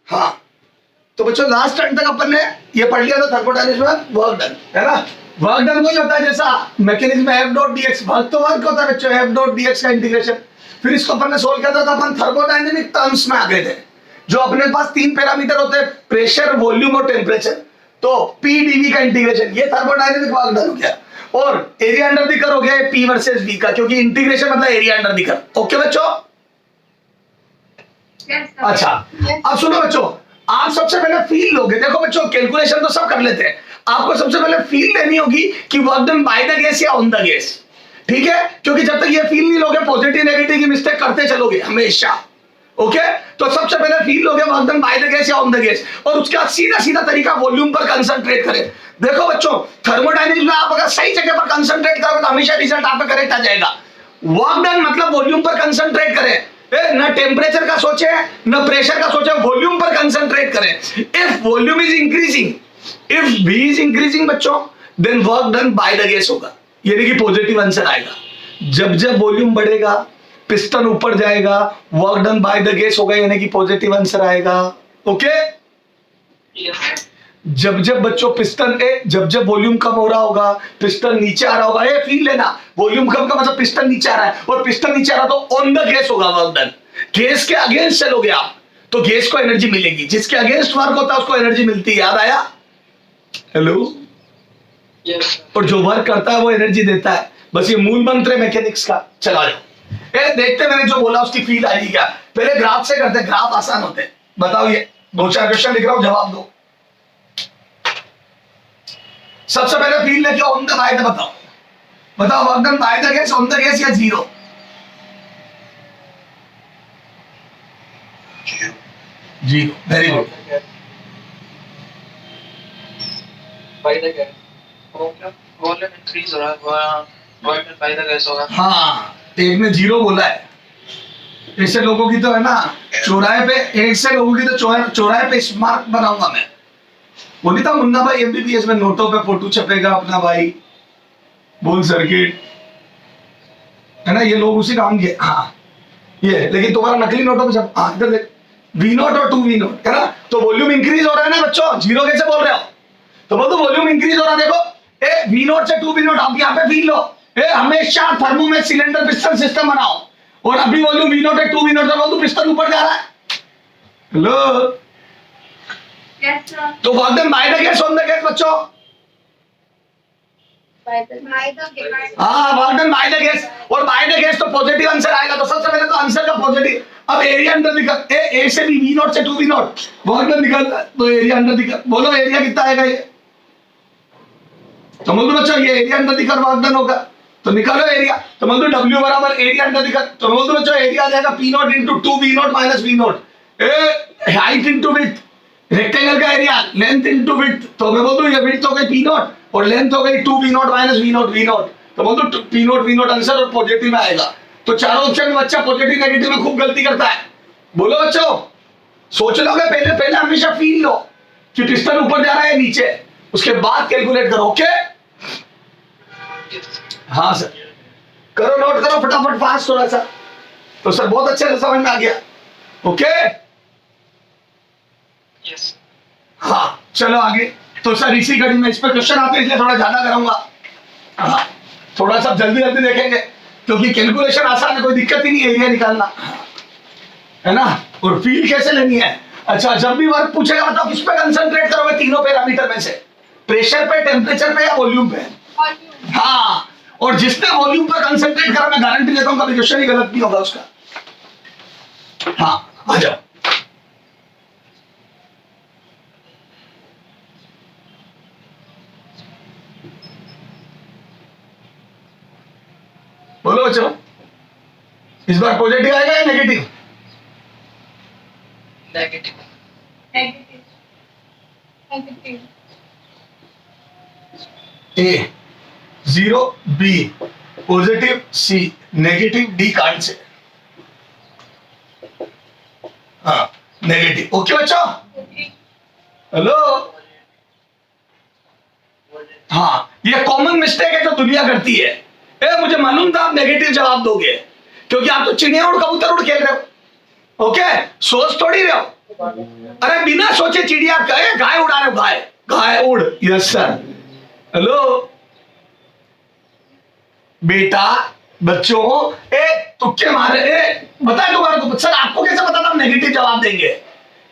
हाँ, तो बच्चों लास्ट टाइम तक अपन ने ये पढ़ लिया था थर्मोडायनेमिक्स में वर्क डन, है ना। वर्क डन वही होता है जैसा मैकेनिज्म में एफ डॉट डीएक्स, वर्क तो वर्क होता है बच्चों, एफ डॉट डीएक्स का इंटीग्रेशन। फिर इसको अपन ने सोल्व किया था, तो अपन थर्मोडायनेमिक टर्म्स में आ गए थे। जो अपने पास 3 पैरामीटर होते हैं, प्रेशर, वॉल्यूम और टेम्परेचर, तो पी डीवी का इंटीग्रेशन, ये थर्मोडायनेमिक वर्क डन हो गया। और एरिया अंडर द कर्व हो गया पी वर्सेस वी का, क्योंकि इंटीग्रेशन मतलब area under the curve. Okay बच्चों? अच्छा, अब सुनो बच्चों, आप सबसे पहले फील लोगे। देखो बच्चों, कैलकुलेशन तो सब कर लेते हैं, आपको सबसे पहले फील लेनी होगी कि work done by the gas या ऑन द गैस। ठीक है, क्योंकि जब तक ये फील नहीं लोगे, पॉजिटिव नेगेटिव की मिस्टेक करते चलोगे हमेशा। ओके, तो सबसे पहले फील लोगे work done by the gas या ऑन द गैस, और उसके बाद सीधा सीधा तरीका वॉल्यूम पर कंसंट्रेट करें। देखो बच्चों, थर्मोडायनेमिक्स में आप अगर सही जगह पर कंसंट्रेट करोगे तो हमेशा रिजल्ट आपका करेक्ट आ जाएगा। वर्क डन मतलब वॉल्यूम पर कंसंट्रेट करें, न टेम्परेचर का सोचे न प्रेशर का सोचे, वॉल्यूम पर कंसंट्रेट करें। If volume is increasing, if V is increasing बच्चों, then work done by the gas होगा, यानी कि पॉजिटिव आंसर आएगा। जब जब वॉल्यूम बढ़ेगा, पिस्टन ऊपर जाएगा, work done by the gas होगा, यानी कि पॉजिटिव आंसर आएगा। ओके, जब जब बच्चों पिस्टन जब जब वॉल्यूम कम हो रहा होगा, पिस्टन नीचे आ रहा होगा, ये फील लेना, वॉल्यूम कम का मतलब पिस्टन नीचे आ रहा है, और पिस्टन नीचे आ रहा तो ऑन द गैस होगा वर्क डन। गैस के अगेंस्ट चलोगे आप तो गैस को एनर्जी मिलेगी, जिसके अगेंस्ट वर्क होता है उसको एनर्जी मिलती है। याद आया? हेलो? और जो वर्क करता है वो एनर्जी देता है। बस ये मूल मंत्र है मैकेनिक्स का। चला जाओ, देखते मैंने जो बोला उसकी फील आ रही क्या। पहले ग्राफ से करते, ग्राफ आसान होते हैं। बताओ, ये 2-4 क्वेश्चन लिख रहा हूं, जवाब दो। सबसे पहले फील लेके ऑन द बाय द बताओ, बताओ work done by the gas, on the gas या जीरो? Zero, very good. Volume increase हो रहा है, work done by the gas होगा। हाँ, एक ने जीरो बोला है। ऐसे लोगों की तो है ना, चौराहे पे, एक से लोगों की तो चौराहे पे स्मारक बनाऊंगा मैं। वो नहीं था मुन्ना भाई एमबीबीएस में, नोटों पे फोटो छपेगा अपना भाई, बोल सर्किट, है ना, ये लोग उसी काम के। हाँ, ये लेकिन तुम्हारा नकली नोटों पे छप। हाँ, इधर देख, वी नोट और 2v0, है ना। तो वॉल्यूम इंक्रीज हो रहा है ना बच्चों, जीरो कैसे बोल रहे हो? तो बोल दो वॉल्यूम इंक्रीज हो रहा है। देखो, वी नोट से 2v0, आप यहाँ पे फील लो। हमेशा थर्मो में सिलेंडर पिस्टन सिस्टम बनाओ, और अभी वॉल्यूम वी नोट है 2v0, तो बोल दो पिस्टन ऊपर जा रहा है। हेलो? Yes, sir. तो work done by the gas, on the gas बच्चों? By the gas. हाँ, work done by the gas, और बाय द गैस तो पॉजिटिव आंसर आएगा। तो सबसे पहले तो आंसर का पॉजिटिव। अब एरिया अंडर दिक्कत, ए से भी v0 से 2v0, वर्क डन निकल, तो एरिया अंडर दिक्कत। बोलो एरिया कितना आएगा ये? तो बोल दो बच्चों, ये एरिया अंडर दिक्कत वर्क डन होगा, तो निकालो एरिया। तो बोल दो W बराबर एरिया अंडर दिक्कत, तो बोल दो बच्चों एरिया आ जाएगा P0 into 2v0 minus v0। Height into width, rectangle का एरिया, लेंथ इंटू विड्थ, तो मैं बोल दूं ये विड्थ हो गई P0 और लेंथ हो गई 2v0 माइनस v0। तो बोल दो P0 v0 आंसर, और पॉजिटिव में आएगा। तो चारों ऑप्शन में बच्चा पॉजिटिव नेगेटिव में खूब गलती करता है। बोलो बच्चों, सोच लोगे पहले, पहले हमेशा फील लो कि पिस्टन ऊपर जा रहा है नीचे, उसके बाद कैलकुलेट करो। ओके? हाँ सर, करो, नोट करो फटाफट, फास्ट थोड़ा सा। तो सर बहुत अच्छे से समझ में आ गया। ओके? यस। हाँ, चलो आगे। तो सर इसी कड़ी में इस पर क्वेश्चन आते हैं, इसलिए थोड़ा ज्यादा कराऊंगा। हाँ, थोड़ा सा जल्दी जल्दी देखेंगे, क्योंकि कैलकुलेशन आसान है, कोई दिक्कत ही नहीं है एरिया निकालना, है ना। और फील कैसे लेनी है? अच्छा, जब भी वर्क पूछेगा बताओ किस पे कंसंट्रेट करोगे तीनों पैरामीटर में से? प्रेशर पे, टेम्परेचर पे या वॉल्यूम पे? हाँ, और जिसने वॉल्यूम पर कंसंट्रेट करा, मैं गारंटी देता हूं कभी क्वेश्चन ही गलत नहीं होगा उसका। हाँ, आ जाओ। बोलो बच्चों, इस बार पॉजिटिव आएगा या नेगेटिव? नेगेटिव। ए 0, B positive, C negative, D card से। हाँ, नेगेटिव। ओके बच्चों? हेलो? हाँ, ये कॉमन मिस्टेक है जो दुनिया करती है। मुझे मालूम था आप नेगेटिव जवाब दोगे, क्योंकि आप तो चिड़िया और कबूतर उड़ खेल रहे हो। ओके, सोच थोड़ी रहे हो, अरे बिना सोचे चिड़िया कहे गाय उड़ा रहे हो, गाय गाय उड़। Yes sir. हेलो बेटा, बच्चों, तुक्के मारे, बताए तुम्हारे को। सर आपको कैसे पता था हम नेगेटिव जवाब देंगे?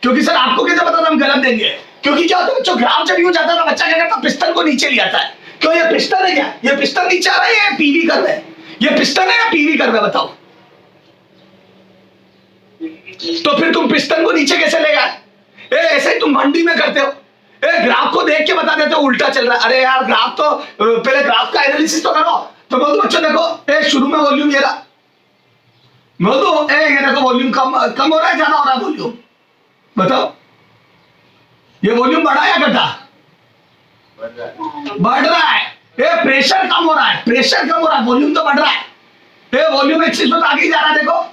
क्योंकि सर आपको कैसे पता था हम गलत देंगे? क्योंकि क्या होता है बच्चों, ग्राफ जब यूं जाता था बच्चा क्या करता, पिस्टन को नीचे ले आता है। क्यों? ये पिस्टन है क्या? ये पिस्टन नीचे आ रहा है या पीवी कर रहा है? ये पिस्टन है या पीवी कर रहा है बताओ? तो फिर तुम पिस्टन को नीचे कैसे ले गए? ऐसे ही तुम मंडी में करते हो, ग्राफ को देख के बता देते हो उल्टा चल रहा है। अरे यार ग्राफ तो पहले ग्राफ का एनालिसिस तो करो। तो बोल दो बच्चों देखो, शुरू में वॉल्यूम ये रहा, बोल दो ये देखो वॉल्यूम कम हो रहा है, ज्यादा हो रहा है वॉल्यूम? बताओ, ये वॉल्यूम बढ़ा या घटा? बढ़ रहा है। ये प्रेशर कम हो रहा है, प्रेशर कम हो रहा है, वॉल्यूम तो बढ़ रहा है। ये वॉल्यूम एक्सिस में तो आगे जा रहा है देखो।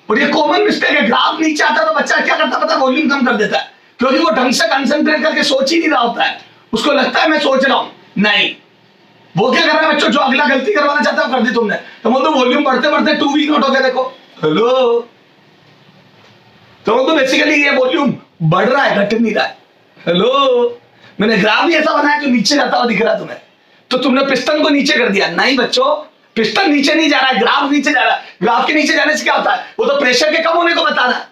और ये कॉमन मिस्टेक है, ग्राफ नीचे आता है तो बच्चा क्या करता पता है, वॉल्यूम कम कर देता है, क्योंकि वो ढंग से कंसंट्रेट करके सोच ही नहीं रहा होता है। उसको लगता है मैं सोच रहा हूं, नहीं। वो क्या कर रहा है बच्चों, जो अगला गलती करवाना चाहता है कर दी तुमने। तो बोल दो वॉल्यूम बढ़ते बढ़ते 2v नॉट हो गया देखो। हेलो, तो बोल दो बेसिकली ये वॉल्यूम बढ़ रहा है, घट नहीं रहा है। हेलो, मैंने ग्राफ ही ऐसा बनाया जो नीचे जाता हुआ दिख रहा है तुम्हें, तो तुमने पिस्टन को नीचे कर दिया। नहीं बच्चों, पिस्टन नीचे नहीं जा रहा है, ग्राफ नीचे जा रहा है। ग्राफ के नीचे जाने से क्या होता है, वो तो प्रेशर के कम होने को बता रहा है।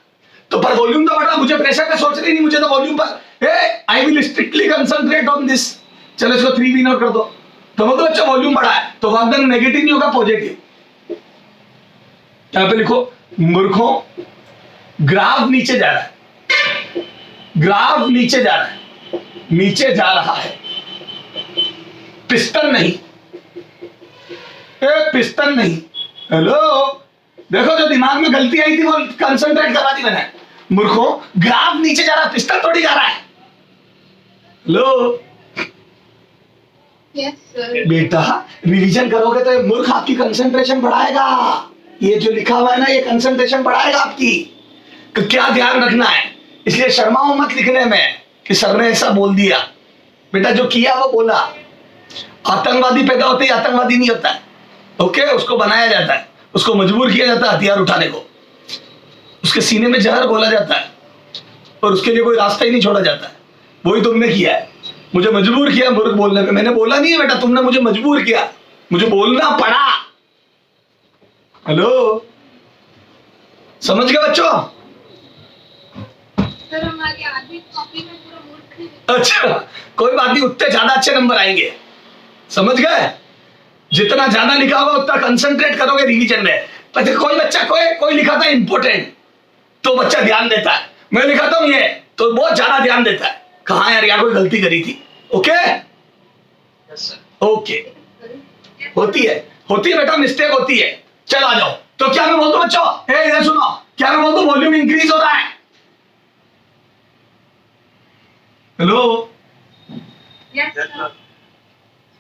तो पर वॉल्यूम तो बढ़ रहा, मुझे प्रेशर का सोच रही नहीं, मुझे तो वॉल्यूम पर I will strictly concentrate on this. चलो इसको 3v नॉट कर दो। तो वो तो बच्चा वॉल्यूम बढ़ा है, तो वर्क डन नेगेटिव नहीं होगा, पॉजिटिव। यहां पे लिखो मूर्खों, ग्राफ नीचे जा रहा है, ग्राफ नीचे जा रहा है, नीचे जा रहा है, पिस्टन नहीं, पिस्टन नहीं। हेलो, देखो जो दिमाग में गलती आई थी वो कंसंट्रेट करवा दी मैंने। मूर्खों, ग्राफ नीचे जा रहा है, पिस्टन थोड़ी जा रहा है। Hello Yes, sir. बेटा, रिवीजन करोगे तो ये मूर्ख आपकी कंसंट्रेशन बढ़ाएगा। ये जो लिखा हुआ है ना, ये कंसंट्रेशन बढ़ाएगा आपकी। तो क्या ध्यान रखना है, इसलिए शर्माओ मत लिखने में कि सर ने ऐसा बोल दिया। बेटा जो किया वो बोला। आतंकवादी पैदा होते ही आतंकवादी नहीं होता है, ओके? उसको बनाया जाता है, उसको मजबूर किया जाता है हथियार उठाने को, उसके सीने में जहर घोला जाता है और उसके लिए कोई रास्ता ही नहीं छोड़ा जाता है। वही तुमने किया है, मुझे मजबूर किया मूर्ख बोलने में। मैंने बोला नहीं है बेटा, तुमने मुझे मजबूर किया, मुझे बोलना पड़ा। हेलो, समझ गए बच्चों? सर हमारी आधी कॉपी में पूरा मूर्ख ही अच्छा, कोई बात नहीं, उतने ज्यादा अच्छे नंबर आएंगे। समझ गए? जितना ज्यादा लिखा होगा उतना कंसंट्रेट करोगे रिवीजन में। पर कोई बच्चा कोई लिखा था इंपोर्टेंट तो बच्चा ध्यान देता है, मैं लिखाता हूं ये तो बहुत ज्यादा ध्यान देता है। कहा यार, यहाँ कोई गलती करी थी। Okay Yes, sir. ओके, होती है बेटा, मिस्टेक होती है। चलो आ जाओ। तो क्या मैं बोल दूं बच्चों, इधर सुनो, क्या मैं बोल दूं वॉल्यूम इंक्रीज हो रहा है? Hello Yes, Yes, sir. sir.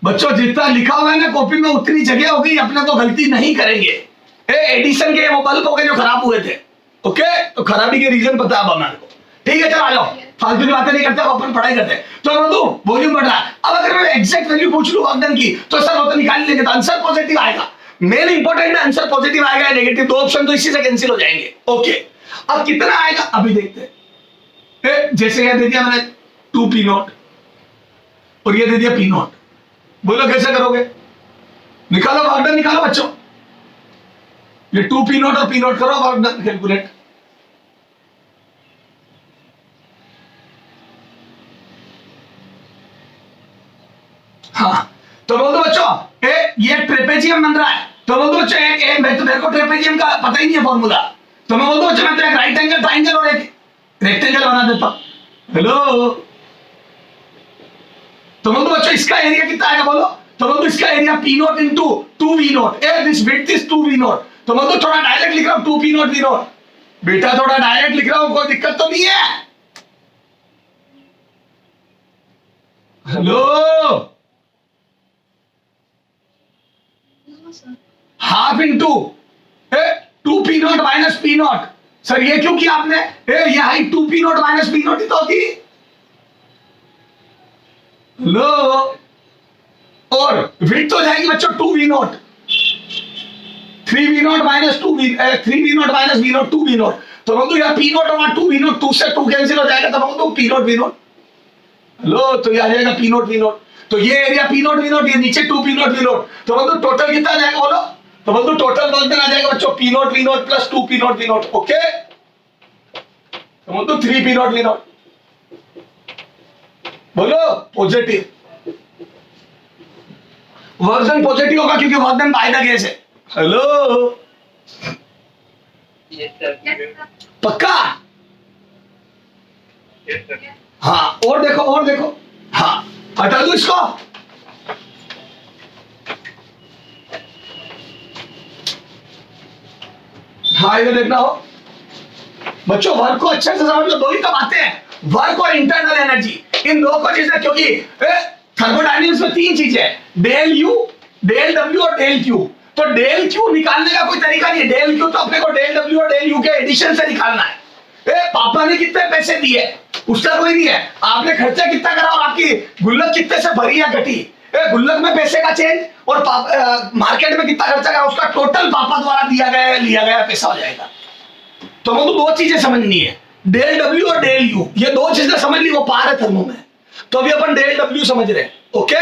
बच्चों, जितना लिखा हुआ है ना कॉपी में उतनी जगह होगी, अपने को गलती नहीं करेंगे। एडिशन के वो बल्ब हो गए जो खराब हुए थे, ओके? तो खराबी के रीजन पता है अब हमारे को। ठीक है, चलो आ जाओ, फालतू की बातें नहीं करते, अपन पढ़ाई करते हैं। तो मैं बोलूं वॉल्यूम बढ़ रहा है। अब अगर मैं एग्जैक्ट वैल्यू पूछ लूं वर्कडन की, तो सर वो तो निकाल लेंगे, तो आंसर पॉजिटिव आएगा। मेन इंपॉर्टेंट आंसर पॉजिटिव आएगा, नेगेटिव दो ऑप्शन तो इसी से कैंसिल हो जाएंगे। ओके, अब कितना आएगा अभी देखते हैं। जैसे यह दे दिया मैंने 2p नॉट और ये दे दिया p नॉट, बोलो कैसे करोगे? निकालो वर्कडन, निकालो बच्चों। ये 2p नॉट और p नॉट करो वर्कडन कैलकुलेट। हाँ, तो बोल दो बच्चों ये ट्रेपेजियम बन रहा है। तो बोल दो बच्चों मेरे को ट्रेपेजियम का पता ही नहीं है फॉर्मूला, तो मैं बोल दो बच्चों मैं तो एक राइट एंगल ट्राइंगल और एक रेक्टेंगल बना देता हूं। हेलो, तो बोल दो बच्चों इसका एरिया कितना आएगा बोलो? तो बोल दो इसका area p not into 2v not. This width is 2v not. तो बोल दो थोड़ा डायरेक्ट लिख रहा हूं 2p नॉट v नॉट। बेटा थोड़ा डायरेक्ट लिख रहा हूं, कोई दिक्कत तो नहीं है? Hello, No, sir. Half into 2p not minus p not. Sir ये क्यों किया आपने? ये height 2p not minus p not ही तो होती। लो, और विड्थ हो जाएगी बच्चों 2v not, 3v not minus 2v 3v not minus v not 2v not. तो बंधु यहाँ पी नोट होगा 2 वी नोट, 2 से 2 कैंसिल हो जाएगा, तो बंधु पी नोट वी नोट। लो तो ये आ जाएगा पी नोट वी नोट, तो ये area P naught V naught, ये नीचे 2 पी नोट वी नोट, तो बंधु टोटल कितना आ जाएगा बोलो? तो बंधु टोटल वर्क डन आ जाएगा बच्चों P naught V naught plus 2 P naught V naught. Okay, तो बंधु 3 पी नोट वी नोट। बोलो पॉजिटिव, वर्क डन पॉजिटिव होगा क्योंकि work done by the gas है। Hello Yes, sir. Yes, sir. पक्का? Yes, sir. हाँ और देखो और देखो, हाँ हटा दो इसको। हाँ इधर देखना हो बच्चों, वर्क को अच्छे से समझ लो, दो ही तो बातें हैं, वर्क और इंटरनल एनर्जी, इन दो को चीजें, क्योंकि थर्मोडायनेमिक्स में 3 चीजें हैं, डेल यू, डेल डब्ल्यू और डेल क्यू। तो डेल क्यू निकालने का कोई तरीका नहीं है, डेल क्यू तो अपने को डेल डब्ल्यू और डेल यू के एडिशन से निकालना है। पापा ने कितने पैसे दिए उसका कोई नहीं है, आपने खर्चा कितना करा और आपकी गुल्लक कितने से भरी या घटी, गुल्लक में पैसे का चेंज और मार्केट में कितना खर्चा करा उसका टोटल पापा द्वारा दिया गया लिया गया पैसा हो जाएगा। तो वो तो 2 चीजें समझनी है, डेल डब्ल्यू और डेल यू, ये 2 चीजें समझ ली, वो पार है थर्मो में। तो अभी अपन डेल डब्ल्यू समझ रहे हैं। ओके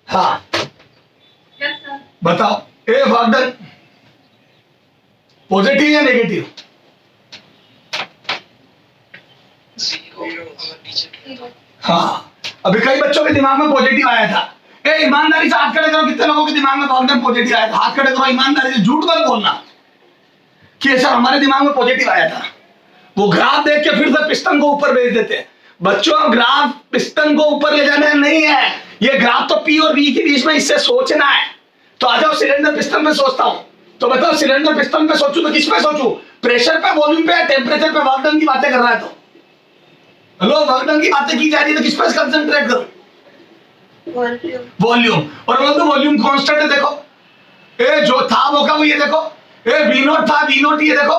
हाँ Yes, sir. बताओ, ए वर्क डन पॉजिटिव या नेगेटिव? Zero और नीचे Zero. हाँ अभी कई बच्चों के दिमाग में पॉजिटिव आया था। ए ईमानदारी से हाथ खड़े करो, कितने लोगों के दिमाग में वर्क डन पॉजिटिव आया था? हाथ खड़े करो ईमानदारी से, झूठ मत बोलना कि सर हमारे दिमाग में पॉजिटिव आया था। वो ग्राफ देख के फिर से पिस्टन को ऊपर भेज देते हैं। बच्चों ग्राफ पिस्टन को ऊपर ले जाना नहीं है, ये ग्राफ तो पी और वी के बीच में इससे सोचना है। तो आ जाओ सिलेंडर पिस्टन पे सोचता हूं, तो बताओ सिलेंडर पिस्टन पे सोचूं तो किस पे सोचूं? प्रेशर पे, वॉल्यूम पे, टेम्परेचर पे? वर्क डन की बातें कर रहा है तो हेलो, वर्क डन की बातें की जा रही है तो किस पे कंसंट्रेट करूं? Volume. वॉल्यूम। और बोल दो वॉल्यूम कांस्टेंट है, देखो ए जो था वो का वो, ये देखो ए वी नोट था, वी नोट ये देखो,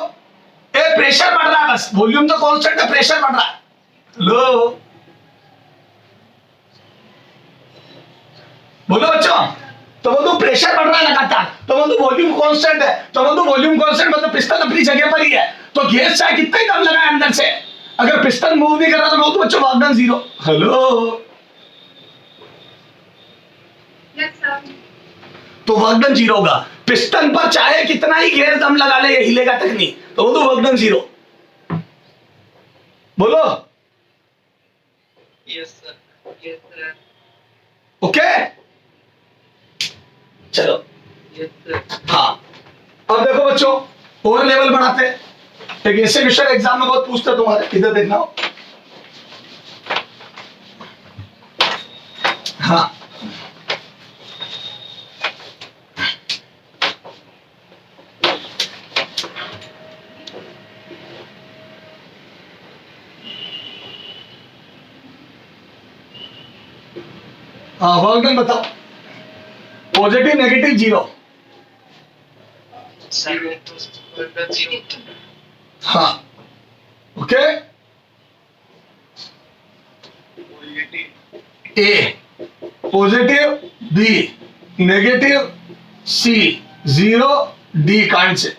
ए प्रेशर बढ़ रहा है, बस वॉल्यूम तो कांस्टेंट है, प्रेशर बढ़ रहा है। लो बोलो बच्चों, तो वो तो प्रेशर बढ़ रहा है लगातार, तो वो तो वॉल्यूम कांस्टेंट है, तो वो तो वॉल्यूम कांस्टेंट मतलब पिस्टन अपनी जगह पर ही है। तो गैस चाहे कितना ही दम लगाए अंदर से, अगर पिस्टन मूव नहीं कर रहा तो वो तो बच्चों work done 0। Hello Yes, sir. तो वर्क डन 0 होगा। पिस्टन पर चाहे कितना ही गैस दम लगा ले, ये हिलेगा तक नहीं, तो वो तो वर्क डन 0। बोलो Yes, sir. Yes, sir. Okay चलो। Yes, sir. हाँ अब देखो बच्चों और लेवल बढ़ाते हैं। एक ऐसे क्वेश्चन एग्जाम में बहुत पूछते हैं तुम्हारे, इधर देखना हो। हाँ हाँ वर्क डन बताओ, positive negative 0। Zero plus work done 0. हाँ okay, Positive. A positive, B negative, C 0, D can't say.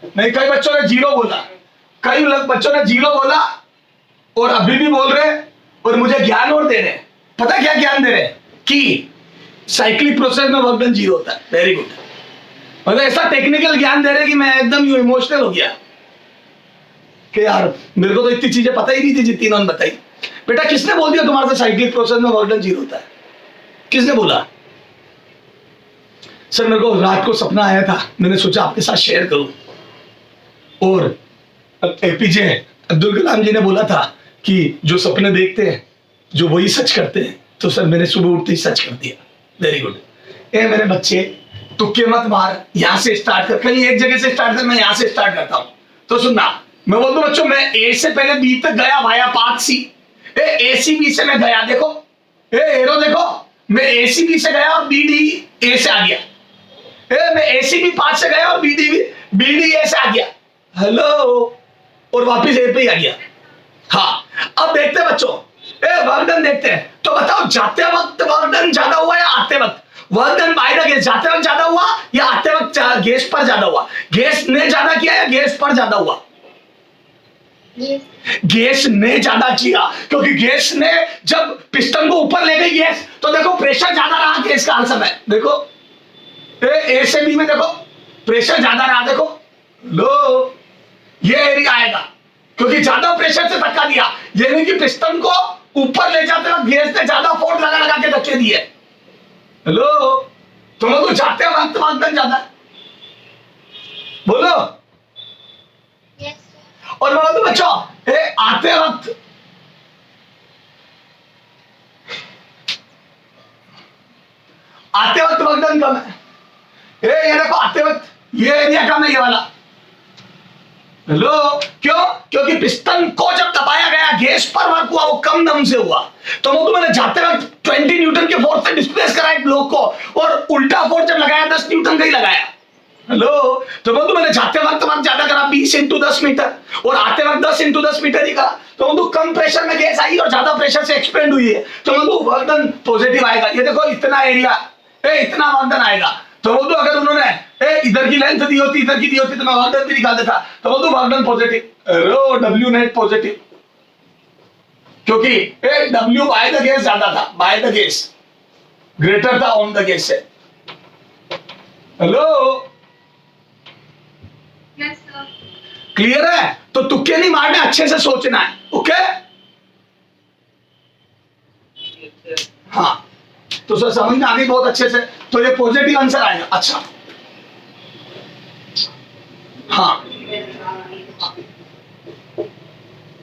नहीं कई बच्चों ने 0 बोला, कई बच्चों ने 0 बोला और अभी भी बोल रहे हैं और मुझे ज्ञान और दे रहे हैं। पता क्या ज्ञान दे रहे हैं कि साइक्लिक प्रोसेस में वर्क डन 0 होता है। वेरी गुड, मतलब ऐसा टेक्निकल ज्ञान दे रहे हैं कि मैं एकदम यू इमोशनल हो गया कि यार मेरे को तो इतनी चीजें पता ही नहीं थी जितनी इन्होंने बताई। बेटा किसने बोल दिया तुम्हारे से साइक्लिक प्रोसेस में वर्क डन 0 होता है? किसने बोला? सर मेरे को रात को सपना आया था, मैंने सोचा आपके साथ शेयर करूं। और एपीजे अब्दुल कलाम जी ने बोला था कि जो सपने देखते हैं जो वही सच करते हैं। तो सर मैंने सुबह उठते ही सच कर दिया। Very good. ए मेरे बच्चे तुक्के मत मार, यहां से स्टार्ट कर, कहीं एक जगह से स्टार्ट कर, मैं यहां से स्टार्ट करता हूं। तो सुनना, मैं बोल दूं बच्चों मैं ए से पहले बी तक गया वाया पाथ सी। ए सी बी से मैं गया, देखो एरो देखो, मैं ए सी बी से गया और बी डी ए से आ गया। मैं ए सी बी पाथ से गया और बी डी ए से आ गया। हेलो, और वापिस ए पे ही आ गया। हाँ अब देखते हैं बच्चों, वर्क डन देखते हैं। तो बताओ जाते वक्त वर्क डन ज्यादा हुआ या आते वक्त? Work done by the gas जाते वक्त ज्यादा हुआ या आते वक्त गैस पर ज्यादा हुआ? गैस ने ज्यादा किया या गैस पर ज्यादा हुआ? Yes. गैस ने ज्यादा किया, क्योंकि गैस ने जब पिस्टन को ऊपर ले गई गैस, तो देखो प्रेशर ज्यादा रहा गैस का आंसर है। देखो ए से बी में देखो प्रेशर ज्यादा रहा, देखो लो ये एरिया आएगा क्योंकि ज्यादा प्रेशर से धक्का दिया, यानी कि पिस्टन को ऊपर ले जाते वक्त गैस ने ज्यादा फोर्स लगा लगा के धक्के दिए। हेलो, तुम तो जाते वक्त वागदन ज्यादा है। बोलो। Yes. और बोलो तो बच्चों आते वक्त वागदन कम है। ये देखो आते वक्त ये एरिया कम है, ये वाला। हेलो, क्यों? क्योंकि पिस्टन को जब दबाया गया गैस पर वर्क हुआ, वो कम दम से हुआ। तो मैंने जाते वक्त 20 न्यूटन के फोर्स से डिस्प्लेस करा एक ब्लॉक को, और उल्टा फोर्स जब लगाया 10 न्यूटन का ही लगाया। हेलो, तो मैंने जाते वक्त वर्क ज्यादा करा 20 × 10 मीटर, और आते वक्त 10 × 10 मीटर ही करा। तो कम प्रेशर में गैस आई और ज्यादा प्रेशर से एक्सपेंड हुई है, तो वर्क डन पॉजिटिव आएगा। ये देखो इतना एरिया, इतना वर्क डन आएगा। तो अगर उन्होंने इधर की लेंथ दी होती, इधर की दी होती, तो मैं वर्क डन भी निकाल देता। तो वर्क डन पॉजिटिव, रो डब्ल्यू नेट पॉजिटिव, क्योंकि डब्ल्यू बाय द गैस ज्यादा था, बाय द गैस ग्रेटर था ऑन द गैस से। Hello, Yes, sir. क्लियर है? तो तुक्के नहीं मारने, अच्छे से सोचना है। ओके? हाँ, तो सर समझ में आ गई बहुत अच्छे से। तो ये पॉजिटिव आंसर आएगा। अच्छा, हाँ,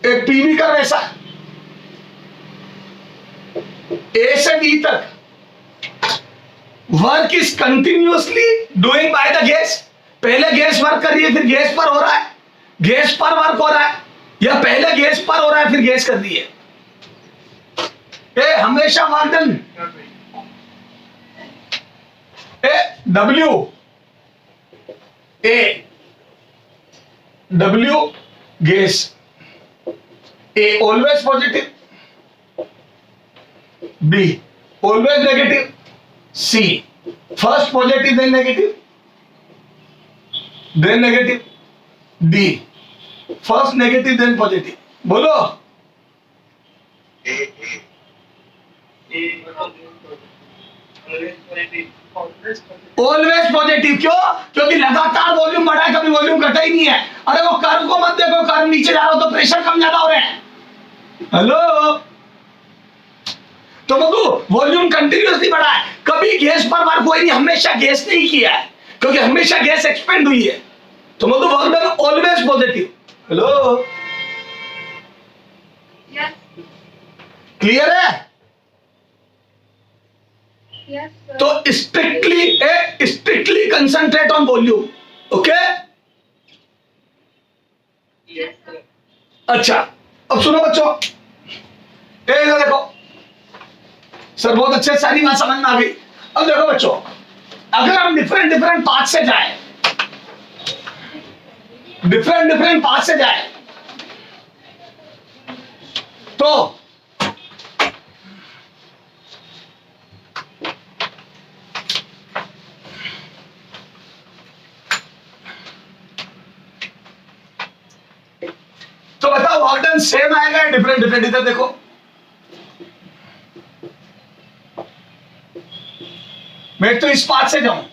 एक पीवी का वैसा ए से बी तक work is continuously doing by the gas. पहले गैस वर्क कर रही है, फिर गैस पर हो रहा है, गैस पर वर्क हो रहा है, या पहले गैस पर हो रहा है फिर गैस कर रही है। हमेशा work done W gas A always positive, B always negative, C first positive then negative, then negative, D first negative then positive. बोलो। ऑलवेज पॉजिटिव, क्यों? क्योंकि लगातार वॉल्यूम बढ़ा है, कभी वॉल्यूम घटा ही नहीं है। अरे वो कर्व को मत देखो, कर्व नीचे जा रहा हो तो प्रेशर कम ज्यादा हो रहे हैं। हेलो, तो वॉल्यूम कंटिन्यूअसली बढ़ा है, कभी गैस पर वर्क हुआ नहीं, हमेशा गैस ने ही किया है, क्योंकि हमेशा गैस एक्सपेंड हुई है। तो work done always positive. Hello, Yes. Clear है? Yes, sir. तो strictly concentrate on volume. Okay? Yes, sir. अच्छा, अब सुनो बच्चों, इधर देखो। सर बहुत अच्छे, सारी बात समझ में आ गई। अब देखो बच्चों, अगर हम डिफरेंट पाथ से जाए, डिफरेंट पाथ से जाए, तो बताओ वर्क डन सेम आएगा या डिफरेंट? इधर देखो, मैं तो इस पाथ से जाऊं,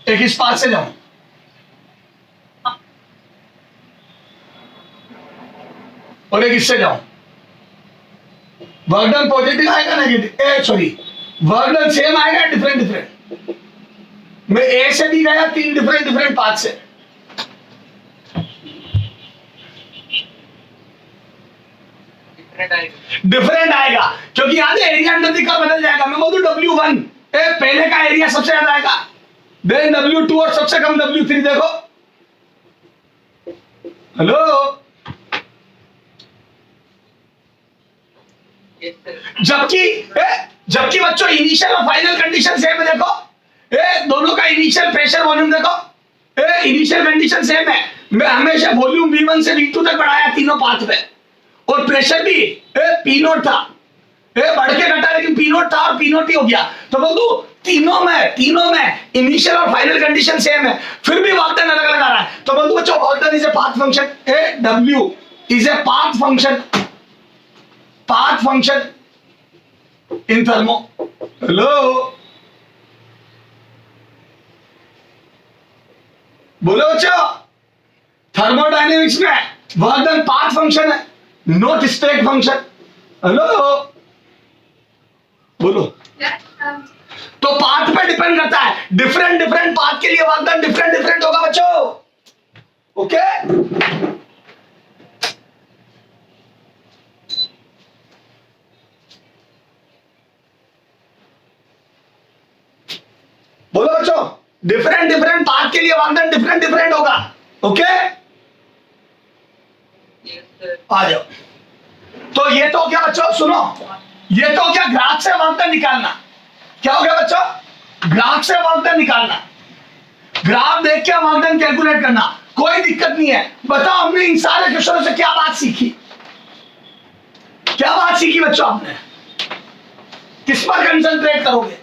एक इस पाथ से जाऊं, और एक इससे जाऊं, वर्क डन पॉजिटिव आएगा negative, sorry work done same आएगा डिफरेंट? मैं ए से भी गया 3 डिफरेंट पाथ से, डिफरेंट आएगा, क्योंकि याद है एरिया अंडर द कर्व बदल जाएगा। मैं बोलूं W1 पहले का एरिया सबसे ज्यादा आएगा, देन W2 और सबसे कम W3। देखो, हेलो, जबकि बच्चों इनिशियल और फाइनल कंडीशन सेम है। देखो दोनों का इनिशियल प्रेशर वॉल्यूम देखो, इनिशियल कंडीशन सेम है। मैं हमेशा वॉल्यूम V1 से V2 तक बढ़ाया तीनों पाथ पे, और प्रेशर भी P0 था, बढ़ के घटा लेकिन P0 था और P0 ही हो गया। तो बोलूं तीनों में इनिशियल और फाइनल कंडीशन सेम है, फिर भी वर्क डन अलग अलग आ रहा है। तो बोलूं बच्चों work done is a path function, A W is a path function in thermo. Hello, बोलो बच्चों, थर्मोडायनेमिक्स में वर्क डन पाथ फंक्शन है, नॉट स्टेट फंक्शन। हेलो, बोलो। Yes, sir. तो पाथ पे डिपेंड करता है, डिफरेंट पाथ के लिए वर्क डन डिफरेंट होगा बच्चों। ओके, बोलो बच्चों, डिफरेंट पाथ के लिए वर्क डन डिफरेंट होगा। Okay, Yes, sir. आ जाओ। तो ये तो क्या बच्चों, सुनो, ये तो क्या ग्राफ से वर्क डन निकालना, क्या हो गया बच्चों, ग्राफ से वर्क डन निकालना, ग्राफ देख के वर्क डन कैलकुलेट करना, कोई दिक्कत नहीं है। बताओ हमने इन सारे क्वेश्चनों से क्या बात सीखी, क्या बात सीखी बच्चों आपने, किस पर कंसंट्रेट करोगे,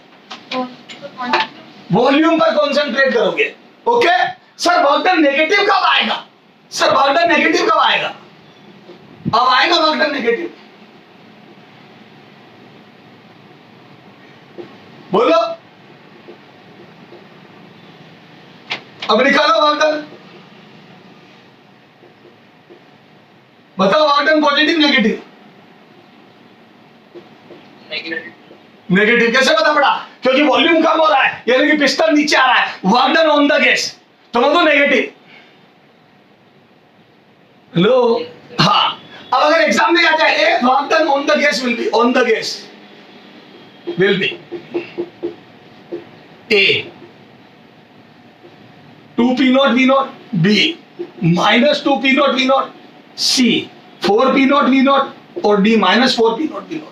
वॉल्यूम पर कंसंट्रेट करोगे। Okay sir, work done negative कब आएगा, सर वर्क डन नेगेटिव कब आएगा, अब आएगा वर्क डन नेगेटिव, बोलो, अब निकालो वर्क डन, बताओ work done positive negative, Negative. Negative कैसे पता पड़ा, क्योंकि वॉल्यूम कम हो रहा है, यानी कि पिस्टन नीचे आ रहा है, work done on the gas, तो मतलब नेगेटिव। हेलो, हाँ, अब अगर एग्जाम में आ जाए work done on the gas will be, on the gas will be A 2P0 V0 B minus 2P0 V0 C 4P0 V0 और D minus 4P0 V0।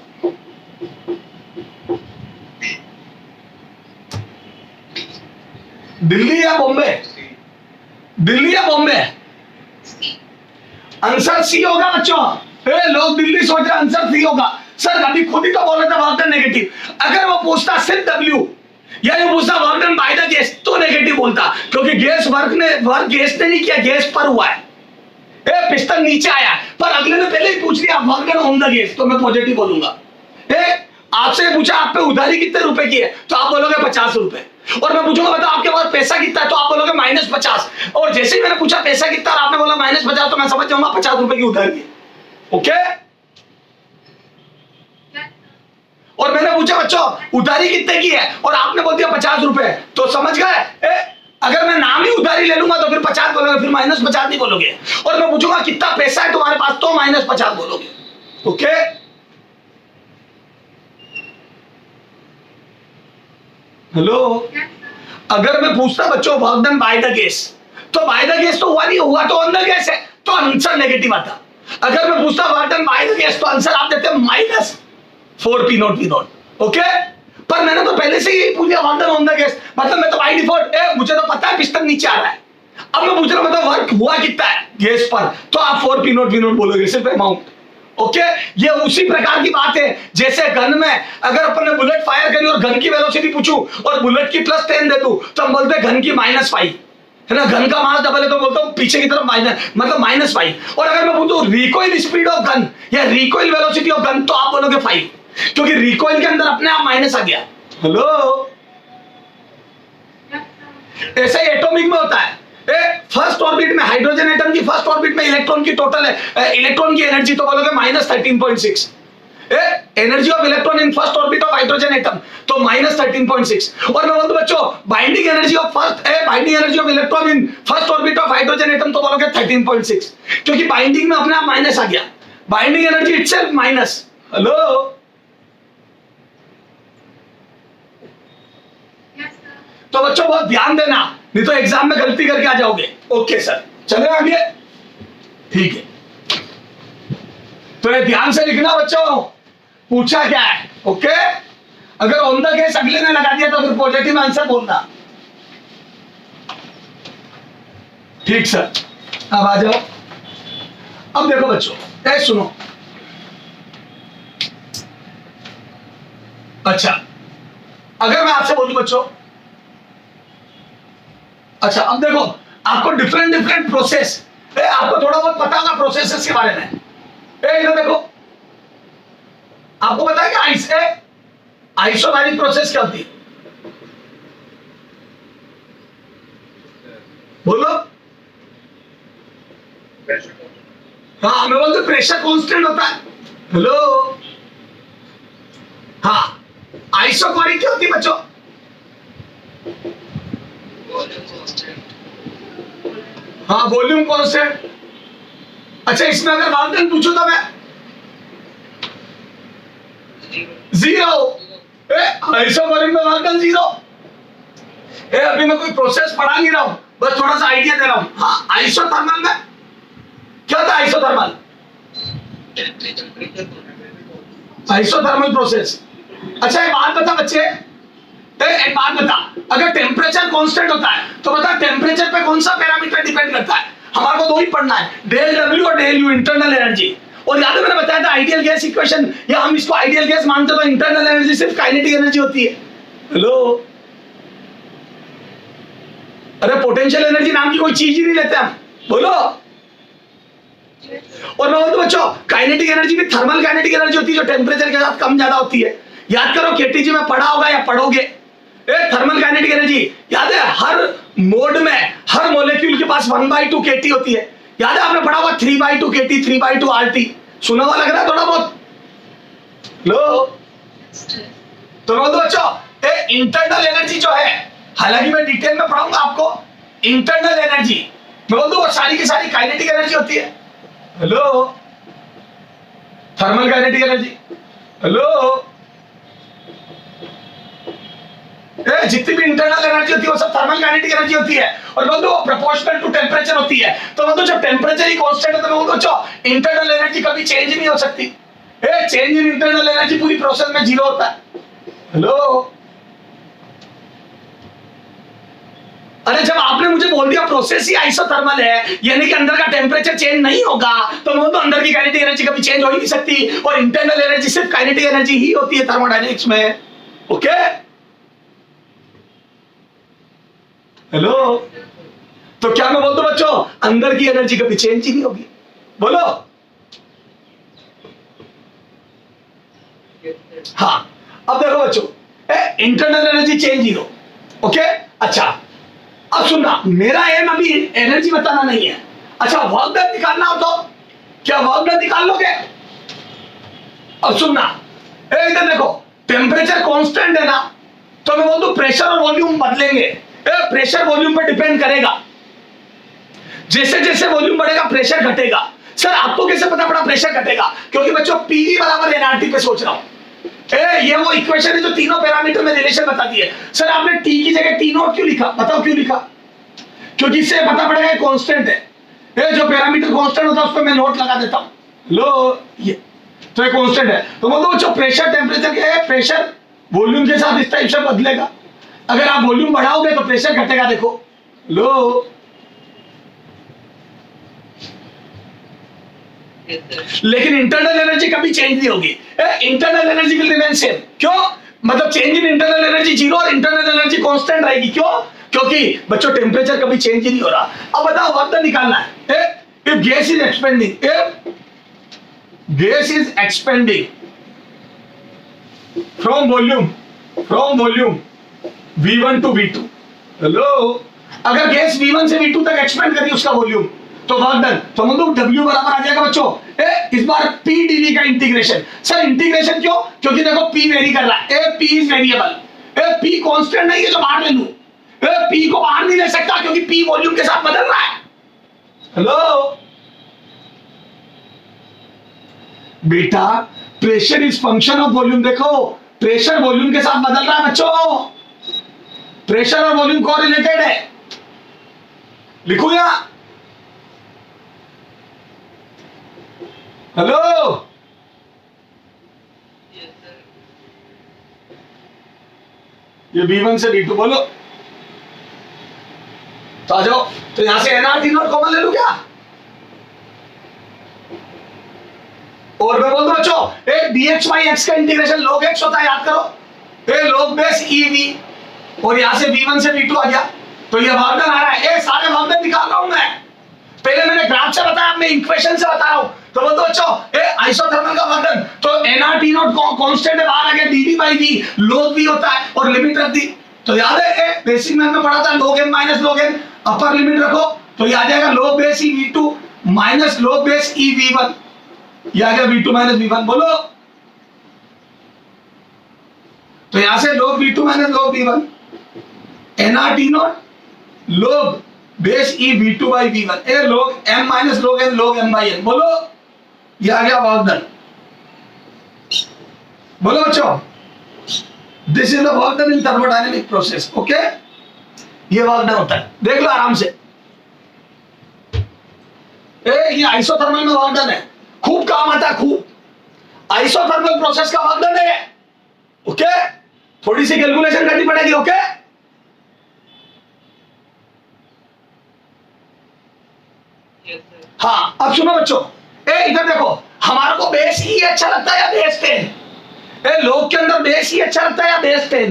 Delhi या बॉम्बे, दिल्ली या बॉम्बे, आंसर सी होगा बच्चों। लोग दिल्ली सोच रहे आंसर सी होगा, सर अभी खुद ही तो बोल रहे थे वर्क डन नेगेटिव। अगर वो पूछता सिर्फ डब्ल्यू या ये पूछता work done by the gas तो नेगेटिव बोलता, क्योंकि गैस वर्क गैस ने नहीं किया, गैस पर हुआ है, पिस्टन नीचे आया, पर अगले ने पहले ही पूछ लिया work done on the gas, तो मैं पॉजिटिव बोलूंगा। आपसे पूछा आप पे उधारी कितने रुपए की है, तो आप बोलोगे 50 रुपए, और मैं पूछूंगा बताओ आपके पास पैसा कितना है, तो आप बोलोगे -50, और जैसे ही मैंने पूछा पैसा कितना और आपने बोला -50, तो मैं समझ जाऊंगा 50 रुपए की उधारी है। ओके, और मैंने पूछा बच्चों उधारी कितने की है और आपने बोल दिया 50 रुपए, तो समझ गए, अगर मैं नाम ही उधारी ले लूंगा तो फिर 50 बोलोगे, फिर -50 नहीं बोलोगे, और मैं पूछूंगा कितना पैसा है तुम्हारे पास, तो -50 बोलोगे। ओके, हेलो, अगर मैं पूछता बच्चों work done by the gas, तो बाय द गैस तो हुआ नहीं, हुआ तो ऑन द गैस है, तो आंसर नेगेटिव आता। अगर मैं पूछता work done by the gas, तो आंसर आप देते -4P0 V0। ओके, पर मैंने तो पहले से ही पूछ लिया work done on the gas, मतलब मैं तो बाय डिफॉल्ट मुझे तो पता है पिस्टन नीचे आ रहा है, अब मैं पूछ रहा हूं मतलब वर्क हुआ कितना है गैस पर, तो आप 4P0 V0 बोलोगे, सिर्फ अमाउंट। ओके, ये उसी प्रकार की बात है जैसे गन में अगर अपन ने बुलेट फायर करी और गन की वेलोसिटी पूछूं और बुलेट की +10 दे दूं, तो हम बोलते हैं गन की -5 है ना, गन का मास डबल है तो बोलता हूं पीछे की तरफ माइनस, मतलब -5। और अगर मैं पूछूं रिकॉइल स्पीड ऑफ गन या रिकॉइल वेलोसिटी ऑफ गन, तो आप बोलोगे 5, क्योंकि रिकॉइल के अंदर अपने आप माइनस आ गया। हेलो, ऐसा ही एटॉमिक में होता है, फर्स्ट ऑर्बिट में हाइड्रोजन एटम की फर्स्ट ऑर्बिट में इलेक्ट्रॉन की टोटल है, इलेक्ट्रॉन की एनर्जी, तो बोलोगे -13.6, energy of electron in first orbit of hydrogen atom, तो -13.6। और मैं बोलूं बच्चों binding energy of electron in first orbit of hydrogen atom, तो बोलोगे 13.6, क्योंकि बाइंडिंग में अपने आप माइनस आ गया, binding energy itself minus. Hello, तो बच्चों बहुत ध्यान देना, नहीं तो एग्जाम में गलती करके आ जाओगे। ओके सर, चले आगे, ठीक है, तो ये ध्यान से लिखना बच्चों, पूछा क्या है। ओके, अगर ऑन द गैस अगले ने लगा दिया तो फिर पॉजिटिव आंसर बोलना। ठीक सर, अब आ जाओ, अब देखो बच्चों, सुनो, अच्छा अगर मैं आपसे बोलूं बच्चों, अच्छा अब देखो, आपको डिफरेंट डिफरेंट प्रोसेस, आपको थोड़ा बहुत पता होगा प्रोसेसेस के बारे में। इधर देखो, आपको पता है कि आइसोबैरिक प्रोसेस क्या होती है? बोलो। हाँ, मैं बोलता हूं प्रेशर कांस्टेंट होता है। हेलो, हाँ, आइसोबैरिक क्या होती है बच्चों? हाँ, वॉल्यूम कांस्टेंट। अच्छा, इसमें अगर मानदंड पूछो तो मैं जीरो। आइसोबैरिक में मानदंड जीरो। अभी मैं कोई प्रोसेस पढ़ा नहीं रहा हूं, बस थोड़ा सा आइडिया दे रहा हूं। हाँ, आइसोथर्मल में क्या था? Isothermal isothermal process. अच्छा, एक बात बता बच्चे, एक बात बता, अगर टेम्परेचर कांस्टेंट होता है तो बता टेम्परेचर पे कौन सा पैरामीटर डिपेंड करता है? हमारे को दो ही पढ़ना है, डेल डब्ल्यू और डेल यू, इंटरनल एनर्जी। और याद है मैंने बताया था आइडियल गैस इक्वेशन, या हम इसको आइडियल गैस मानते तो इंटरनल एनर्जी सिर्फ काइनेटिक एनर्जी होती है। हेलो, अरे पोटेंशियल एनर्जी नाम की कोई चीज ही नहीं लेते हम। बोलो। और मैं बोलता बच्चों, काइनेटिक एनर्जी भी थर्मल काइनेटिक एनर्जी होती है जो टेम्परेचर के साथ कम ज्यादा होती है। याद करो, केटीजी में पढ़ा होगा या पढ़ोगे। थर्मल काइनेटिक एनर्जी याद है, हर मोड में हर मॉलिक्यूल के पास 1/2 kT होती है। याद है, आपने पढ़ा होगा 3/2 kT, 3/2 RT। सुना हुआ लग रहा है थोड़ा बहुत? लो, तो मैं बोलता बच्चों, इंटरनल एनर्जी जो है, हालांकि मैं डिटेल में पढ़ाऊंगा आपको, इंटरनल एनर्जी मैं बोलता हूँ वो सारी की सारी काइनेटिक एनर्जी होती है। Hello, thermal kinetic energy. Hello, जितनी भी इंटरनल एनर्जी होती है वो सब थर्मल काइनेटिक एनर्जी होती है। और बोल दो प्रोपोर्शनल टू टेम्परेचर होती है। तो बोल दो जब टेम्परेचर ही कांस्टेंट है तो बोल दो इंटरनल एनर्जी कभी चेंज नहीं हो सकती। चेंज इन इंटरनल एनर्जी पूरी प्रोसेस में जीरो होता है। हेलो, अरे जब आपने मुझे बोल दिया प्रोसेस ही आइसोथर्मल है, यानी कि अंदर का टेम्परेचर चेंज नहीं होगा, तो बोल दो अंदर की काइनेटिक एनर्जी कभी चेंज हो ही नहीं सकती। और इंटरनल एनर्जी सिर्फ काइनेटिक एनर्जी ही होती है थर्मोडायनेमिक्स में। ओके, हेलो, तो क्या मैं बोल दूं बच्चों, अंदर की एनर्जी कभी चेंज ही नहीं होगी? बोलो। हाँ, अब देखो बच्चों, इंटरनल एनर्जी चेंज ही हो। ओके, अच्छा अब सुनना, मेरा एम अभी एनर्जी बताना नहीं है। अच्छा, वर्क डन निकालना हो तो क्या वर्क डन निकाल लोगे? अब सुनना, इधर देखो, टेम्परेचर कांस्टेंट है ना, तो मैं बोल दूं प्रेशर और वॉल्यूम बदलेंगे। प्रेशर वॉल्यूम पर डिपेंड करेगा। जैसे जैसे वॉल्यूम बढ़ेगा प्रेशर घटेगा। सर आपको कैसे पता पड़ा प्रेशर घटेगा? क्योंकि बच्चों पीवी बराबर एनआरटी पे सोच रहा हूं। ये वो इक्वेशन है जो तीनों पैरामीटर में रिलेशन बताती है। सर आपने टी की जगह टी नॉट क्यों लिखा? बताओ क्यों लिखा? क्योंकि इससे पता पड़ेगा कांस्टेंट है। जो पैरामीटर कांस्टेंट होता है उस पर मैं नोट लगा देता हूं। लो, ये तो ये कांस्टेंट है। तो मतलब जो प्रेशर टेम्परेचर क्या है, प्रेशर वॉल्यूम के साथ इस टाइप से बदलेगा। अगर आप वॉल्यूम बढ़ाओगे तो प्रेशर घटेगा। देखो, लो, लेकिन इंटरनल एनर्जी कभी चेंज नहीं होगी। Internal energy will remain same. क्यों? मतलब change in internal energy zero और इंटरनल एनर्जी कांस्टेंट रहेगी। क्यों? क्योंकि बच्चों टेम्परेचर कभी चेंज ही नहीं हो रहा। अब बताओ वर्क डन निकालना है। If gas is expanding, if gas is expanding from volume V1 to V2। Hello, अगर गैस V1 से V2 तक एक्सपेंड करी उसका वॉल्यूम, तो वर्क डन, तो मतलब W बराबर आ जाएगा बच्चों इस बार P dV का इंटीग्रेशन। सर इंटीग्रेशन क्यों? क्योंकि देखो P वेरी कर रहा है। P is variable. P constant नहीं है जो बाहर ले लूं। P को बाहर नहीं ले सकता क्योंकि P वॉल्यूम के साथ बदल रहा है। हेलो बेटा, pressure is function of volume. देखो प्रेशर वॉल्यूम के साथ बदल रहा है बच्चों। प्रेशर और वॉल्यूम कोरिलेटेड है। लिखूं या? हेलो, ये V1 से V2 बोलो तो आ जाओ। तो यहां से एनआरटी नॉट कॉमन ले लूं क्या? और मैं बोल दूं बच्चों, dx by x का इंटीग्रेशन log x होता है, याद करो। ये लोग बेस ईवी और यहां से V1 से V2 आ गया, तो ये वर्क डन आ रहा है। ये सारे वर्क डन निकाल रहा हूं मैं, पहले मैंने ग्राफ से बताया, मैं इक्वेशन से बता रहा हूं। तो बोलो बच्चों, ये आइसोथर्मल का वर्क डन, तो nRT नॉट कांस्टेंट है, बाहर आ गया dV/V, log V होता है और लिमिट रख दी। तो याद है बेसिक मैथ में पढ़ा था log m minus log n, upper limit रखो तो ये आ जाएगा log base e V2 minus log base e V1, ये आ गया V2 माइनस V1। बोलो, तो यहां से log V2 minus log V1, nRT naught log base e V2 by V1, A log m minus log n log m by n। बोलो, ये आ गया work done. बोलो बच्चों, this is the work done in thermodynamic process. Okay, ये work done होता है, देख लो आराम से। ये आइसोथर्मल में वर्क डन है, खूब काम आता है, खूब आइसोथर्मल प्रोसेस का वर्क डन है। ओके, थोड़ी सी कैलकुलेशन करनी पड़ेगी। Okay, Yes, sir. हाँ, अब सुनो बच्चों, इधर देखो, हमारे को बेस ही अच्छा लगता है या बेस 10? लोग के अंदर बेस ही अच्छा लगता है या बेस 10?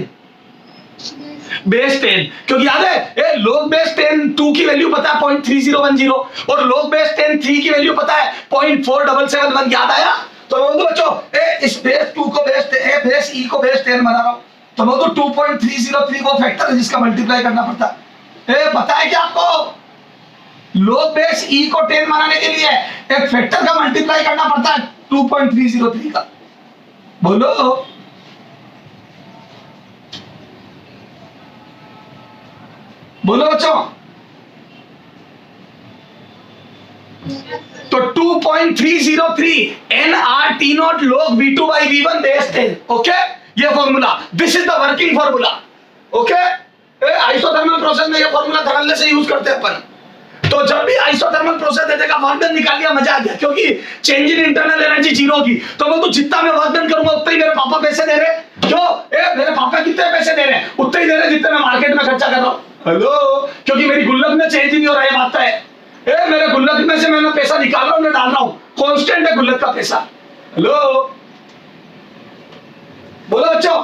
बेस 10, क्योंकि याद है लोग बेस 10 2 की वैल्यू पता है 0.3010 और लोग बेस 10 3 की वैल्यू पता है 0.4771। याद आया? तो बोल दो बच्चों, इस बेस 2 को बेस ई को बेस 10 बना रहा हूं, तो बोल दो 2.303 को फैक्टर है जिसका मल्टीप्लाई करना पड़ता है। पता है क्या आपको? लोग बेस ई को 10 बनाने के लिए एक फैक्टर का मल्टीप्लाई करना पड़ता है 2.303 का। बोलो, बोलो बच्चों, तो 2.303 nRT naught log V2 by V1 base 10। Okay, ये formula, this is the working formula. Okay, isothermal process में ये फॉर्मूला धड़ल्ले से यूज करते हैं अपन। तो जब भी आइसोथर्मल प्रोसेस देगा वर्क डन निकाल लिया, मजा आ गया, क्योंकि change in internal energy zero होगी। तो मैं तो जितना मैं वर्क डन करूंगा उतना ही मेरे पापा पैसे दे रहे। क्यों? मेरे पापा कितने पैसे दे रहे हैं? उतने ही दे रहे जितने मैं मार्केट में खर्चा कर रहा हूं। हेलो, क्योंकि मेरी गुल्लक में चेंज नहीं हो रहा है, बात है। मेरे गुल्लक में से मैं पैसा निकाल रहा हूं, मैं डाल रहा हूं, कांस्टेंट है गुल्लक का पैसा। हेलो, बोलो बच्चों,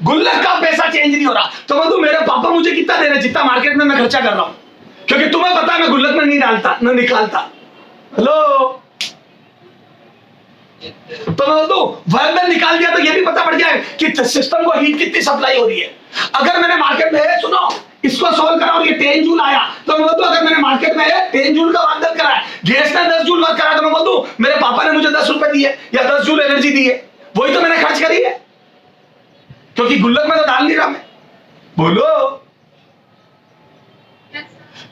गुल्लक का पैसा चेंज नहीं हो रहा, तो मैं मेरे पापा मुझे कितना दे रहे जितना मार्केट में मैं खर्चा कर रहा हूं, क्योंकि तुम्हें पता है मैं गुल्लक में नहीं डालता न निकालता। हेलो, तो मैं वर्क डन निकाल दिया तो ये भी पता पड़ गया कि सिस्टम को हीट कितनी सप्लाई हो रही है। अगर मैंने मार्केट में, सुनो, इसको सॉल्व करा और ये 10 जूल आया, तो मैं अगर मैंने मार्केट में 10 जूल का वर्क डन करा है, गैस ने 10 जूल वर्क करा, तो मैं मेरे पापा ने मुझे 10 रुपए दिए या 10 जूल एनर्जी दी है, वही तो मैंने खर्च करी है, क्योंकि गुल्लक में तो डाल नहीं रहा मैं। बोलो,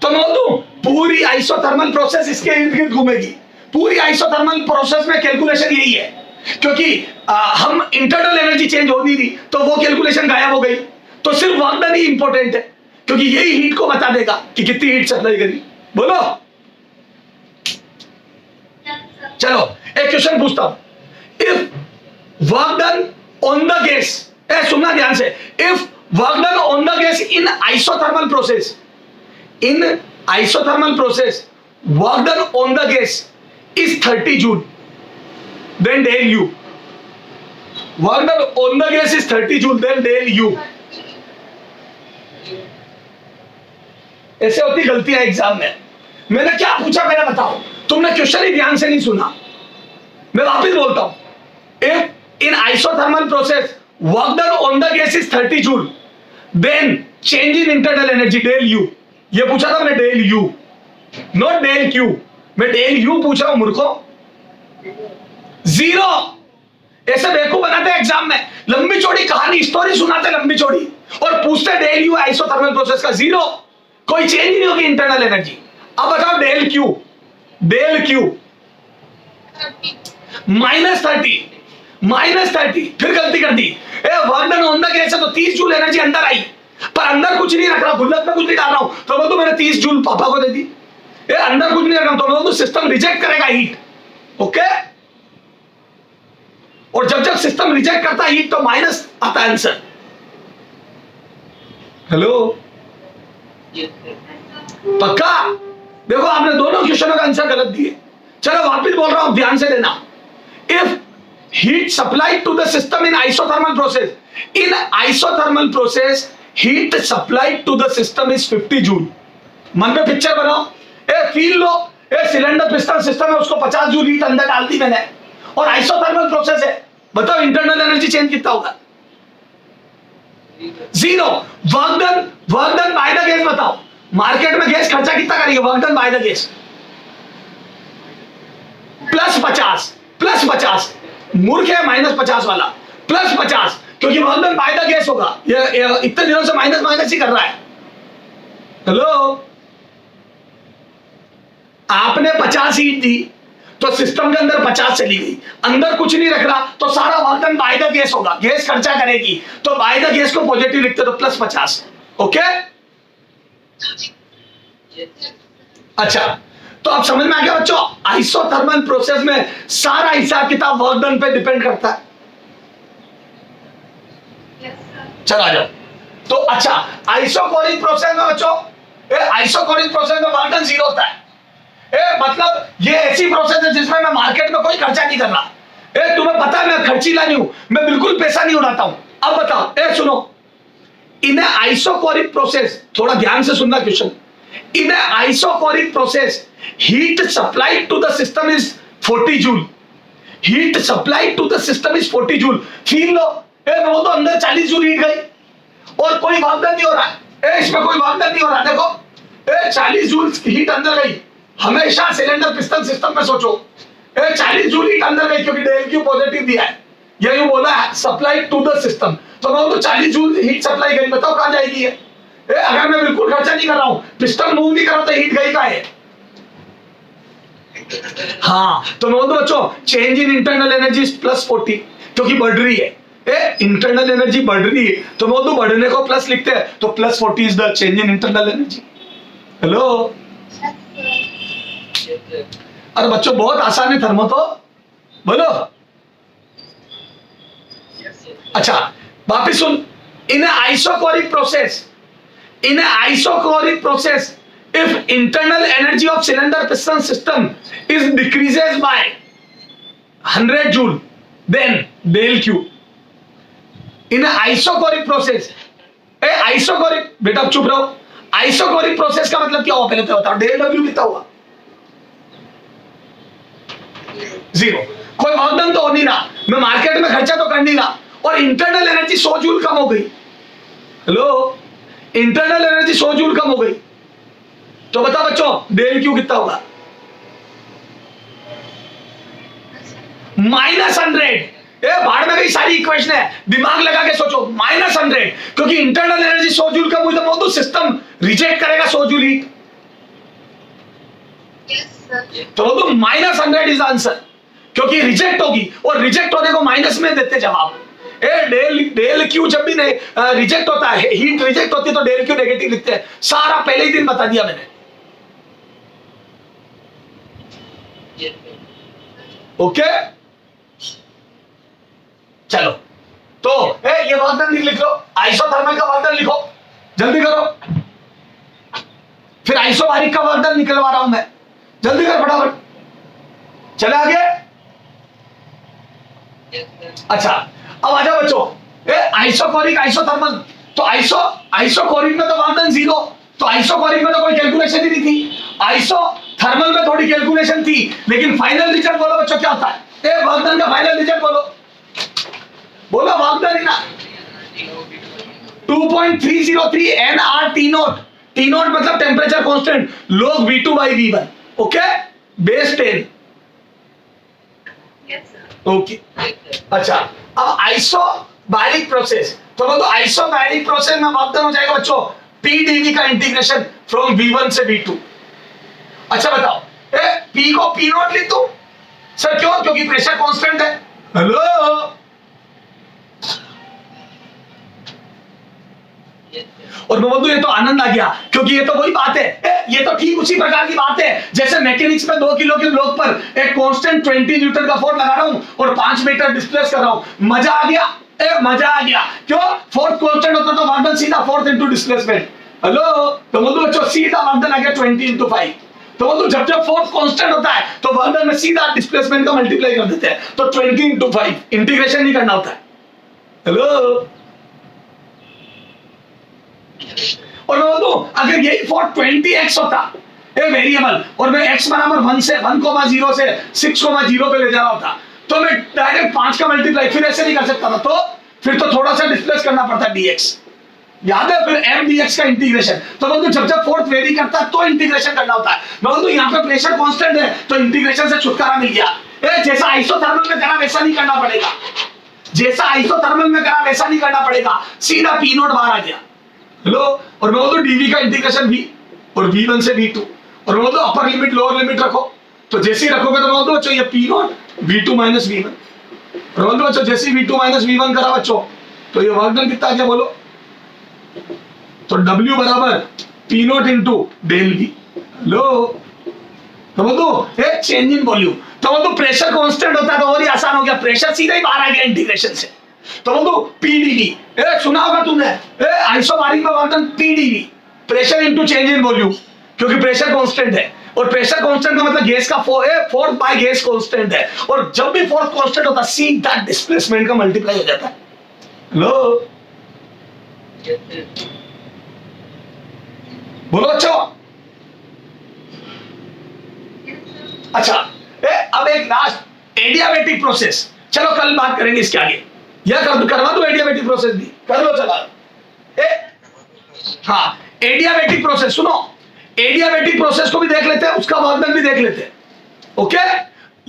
तो मैं पूरी आइसोथर्मल प्रोसेस इसके इर्द गिर्द घूमेगी। पूरी आइसोथर्मल प्रोसेस में कैलकुलेशन यही है, क्योंकि हम इंटरनल एनर्जी चेंज हो नहीं रही, तो वो कैलकुलेशन गायब हो गई। तो सिर्फ वर्क डन ही इंपॉर्टेंट है, क्योंकि यही हीट को बता देगा कि कितनी हीट सप्लाई करी। बोलो, चलो एक क्वेश्चन पूछता हूं। If work done on the gas, सुनना ध्यान से, if work done on the gas in isothermal process, in isothermal process work done on the gas is 30 joule, then del U. Work done on the gas is 30 joule, then del U. ऐसे होती गलतियां exam में। मैंने क्या पूछा पहले बताओ, तुमने क्वेश्चन ही ध्यान से नहीं सुना। मैं वापस बोलता हूं, if in isothermal process work done on the gas is 30 joule, then change in internal energy del U। ये पूछा था मैंने, del U, not del Q. मैं डेल यू पूछ रहा हूं मूर्खों, 0। ऐसे बेवकूफ बनाते हैं एग्जाम में, लंबी चौड़ी कहानी स्टोरी सुनाते लंबी चौड़ी और पूछते डेल यू आइसोथर्मल प्रोसेस का 0, कोई चेंज नहीं होगी इंटरनल एनर्जी। अब बताओ डेल क्यू, डेल क्यू -30, फिर गलती कर दी। Work done on the gas है तो 30 जूल एनर्जी अंदर आई, पर अंदर कुछ नहीं रख रहा, गुल्लक में कुछ नहीं डाल रहा हूं, तो मैं मैंने 30 जूल पापा को दे दी। अंदर कुछ नहीं रख रहा, तो मैं सिस्टम रिजेक्ट करेगा हीट। ओके, और जब जब सिस्टम रिजेक्ट करता है हीट तो माइनस आता है आंसर। हेलो, पक्का? देखो आपने दोनों क्वेश्चनों का आंसर गलत दिए। चलो वापस बोल रहा हूं, ध्यान से देना। इफ heat supplied to the system in isothermal process in isothermal process heat supplied to the system is 50 joule. मन में पिक्चर बनाओ, फील लो, सिलेंडर पिस्टन सिस्टम है, उसको 50 जूल हीट अंदर डाल दी मैंने, और आइसोथर्मल प्रोसेस है, बताओ इंटरनल एनर्जी चेंज कितना होगा? 0। Work done by the gas बताओ, मार्केट में गैस खर्चा कितना करेगी? Work done by the gas +50, मूर्ख है -50 वाला, +50, क्योंकि work done by the gas होगा। ये इतने दिनों से माइनस ही कर रहा है। हेलो, आपने 50 हीट दी तो सिस्टम के अंदर 50 चली गई, अंदर कुछ नहीं रख रहा तो सारा work done by the gas होगा, गैस खर्चा करेगी, तो बाय द गैस को पॉजिटिव लिखते तो +50। ओके, अच्छा, तो आप समझ में आ गया बच्चों, आइसोथर्मल प्रोसेस में सारा हिसाब किताब वर्क डन पे डिपेंड करता है। Yes, sir. चलो आ जाओ। तो अच्छा, आइसोकोरिक प्रोसेस में बच्चों, आइसोकोरिक प्रोसेस में वर्क डन 0 होता है। मतलब ये ऐसी प्रोसेस है जिसमें मैं मार्केट में कोई खर्चा नहीं कर रहा। तुम्हें पता है मैं खर्चीला नहीं हूं, मैं बिल्कुल पैसा नहीं उड़ाता हूं। अब बताओ, सुनो, इन आइसोकोरिक प्रोसेस, थोड़ा ध्यान से सुनना question, in isochoric process heat supplied to the system is 40 joule. Heat supplied to the system is 40 joule. Feel लो, वो तो अंदर 40 जूल हीट गई और कोई वर्क डन नहीं हो रहा। इसमें कोई वर्क डन नहीं हो रहा। देखो, 40 जूल हीट अंदर गई। हमेशा सिलेंडर पिस्टन सिस्टम में सोचो, 40 जूल हीट अंदर गई क्योंकि डेल क्यू पॉजिटिव दिया है, या यूं बोला है सप्लाइड टू द सिस्टम, तो मैं तो 40 जूल हीट सप्लाई गई, बताओ कहां जाएगी ये? अगर मैं बिल्कुल खर्चा नहीं कर रहा हूं, पिस्टन मूव नहीं कर रहा तो हीट गई कहां है? हाँ, तो मैं बोलता बच्चों, चेंज इन इंटरनल एनर्जी +40, क्योंकि बढ़ रही है, इंटरनल एनर्जी बढ़ रही है, तो मैं बोलता बढ़ने को प्लस लिखते हैं, तो +40 is the change in internal energy. Hello, Yes, sir. अरे बच्चों बहुत आसान है थर्मो तो, बोलो। अच्छा, वापिस सुन, in isochoric process if internal energy of cylinder piston system is decreases by 100 joule, then del q in an isocoric process, isochoric, बेटा चुप रहो, आइसोकोरिक प्रोसेस का मतलब क्या हुआ पहले तो बताओ, डेल डब्ल्यू कितना हुआ? 0। कोई वर्क डन तो हो नहीं रहा, मैं मार्केट में खर्चा तो कर नहीं रहा, और इंटरनल एनर्जी 100 जूल कम हो गई। हेलो, इंटरनल एनर्जी 100 जूल कम हो गई, तो बता बच्चों डेल क्यू कितना होगा? -100। भाड़ में गई सारी इक्वेशन है, दिमाग लगा के सोचो, -100, क्योंकि इंटरनल एनर्जी 100 जूल कम हुई तो सिस्टम रिजेक्ट करेगा 100 जूल हीट, Yes, sir. तो -100 इज आंसर, क्योंकि रिजेक्ट होगी, और रिजेक्ट होने को माइनस में देते जवाब। डेल क्यू जब भी रिजेक्ट होता है, हीट रिजेक्ट होती है तो डेल क्यू नेगेटिव लिखते हैं। सारा पहले ही दिन बता दिया मैंने। ओके, चलो, तो ये वर्क डन लिख लो, आइसोथर्मल का वर्क डन लिखो, जल्दी करो। फिर आइसोबारिक का वर्क डन निकलवा रहा हूं मैं, जल्दी कर फटाफट, चले आगे। अच्छा, अब आ जाओ बच्चों, आइसोकोरिक आइसोथर्मल, तो आइसोकोरिक में तो वर्क डन 0, तो आइसोकोरिक में तो कोई कैलकुलेशन ही नहीं थी, आइसोथर्मल में थोड़ी कैलकुलेशन थी, लेकिन फाइनल रिजल्ट बोलो बच्चों क्या होता है? वर्क डन का फाइनल रिजल्ट बोलो वर्क डन ना 2.303 NR T naught. T naught मतलब temperature constant, log V2 by V1, okay, base 10। Yes, sir. Okay, अच्छा, अब आइसोबैरिक प्रोसेस, तो बोलो आइसोबैरिक प्रोसेस में वर्क डन हो जाएगा बच्चों PdV का इंटीग्रेशन फ्रॉम V1 से V2। अच्छा बताओ, P को P नोट लिख दूं? सर क्यों? क्योंकि प्रेशर कांस्टेंट है। हेलो, और मैं बोलूं ये तो आनंद आ गया, क्योंकि ये तो वही बात है, ये तो ठीक उसी प्रकार की बात है जैसे मैकेनिक्स में 2 किलो के ब्लॉक पर एक कांस्टेंट 20 न्यूटन का फोर्स लगा रहा हूं और 5 मीटर डिस्प्लेस कर रहा हूं। मजा आ गया, मजा आ गया। क्यों? फोर्स कांस्टेंट होता तो वर्क डन सीधा फोर्स इनटू डिस्प्लेसमेंट। हेलो, तो बोलूं बच्चों सीधा वर्क डन आ गया 20 × 5। तो बोलूं जब फोर्स कांस्टेंट होता है तो वर्क डन में सीधा डिस्प्लेसमेंट का मल्टीप्लाई कर देते हैं, तो 20 × 5 इंटीग्रेशन नहीं करना होता है। हेलो, और मैं बोलूं अगर यही फॉर 20x होता ए वेरिएबल और मैं x बराबर 1 से 1,0 से 6,0 पे ले जा रहा होता तो मैं डायरेक्ट 5 का मल्टीप्लाई फिर ऐसे नहीं कर सकता था, तो फिर तो थोड़ा सा डिस्प्लेस करना पड़ता dx। याद है फिर m dx का इंटीग्रेशन, तो बोलूं जब फोर्थ वेरी करता है तो इंटीग्रेशन करना होता है। मैं बोलूं यहाँ पे प्रेशर कांस्टेंट है तो इंटीग्रेशन से छुटकारा मिल गया। जैसा आइसोथर्मल में करा वैसा नहीं करना पड़ेगा, जैसा आइसोथर्मल में करा वैसा नहीं करना पड़ेगा, सीधा P नोट बाहर आ गया। लो और मैं बोलूं dv का इंटीग्रेशन v और v1 से v2 और मैं बोलूं अपर लिमिट लोअर लिमिट रखो, तो जैसे ही रखोगे तो मैं बोलूं बच्चों ये P note v2 minus v1 और मैं बोलूं बच्चों जैसे ही v2 माइनस v1 करा बच्चों तो ये वर्क डन कितना आ गया बोलो, तो W बराबर P naught into del V। लो तो बोलूं एक चेंज इन वॉल्यूम, तो बोलूं प्रेशर कांस्टेंट होता है तो और ही आसान हो गया, प्रेशर सीधा ही बाहर आ गया इंटीग्रेशन से, तो बोलूं PdV। सुना होगा तुमने आइसोबारिक में work done PdV, pressure into change in volume, क्योंकि प्रेशर कांस्टेंट है और प्रेशर कांस्टेंट का मतलब गैस का फोर्स बाय गैस कांस्टेंट है, और जब भी फोर्स कांस्टेंट होता है सीधा डिस्प्लेसमेंट का मल्टीप्लाई हो जाता है। लो बोलो बच्चों। अच्छा अब एक लास्ट एडियाबेटिक प्रोसेस, चलो कल बात करेंगे इसके आगे, या करवा दो एडियाबेटिक प्रोसेस भी कर लो चला। हाँ एडियाबेटिक प्रोसेस सुनो, एडियाबेटिक प्रोसेस को भी देख लेते हैं, उसका वर्क डन भी देख लेते हैं। ओके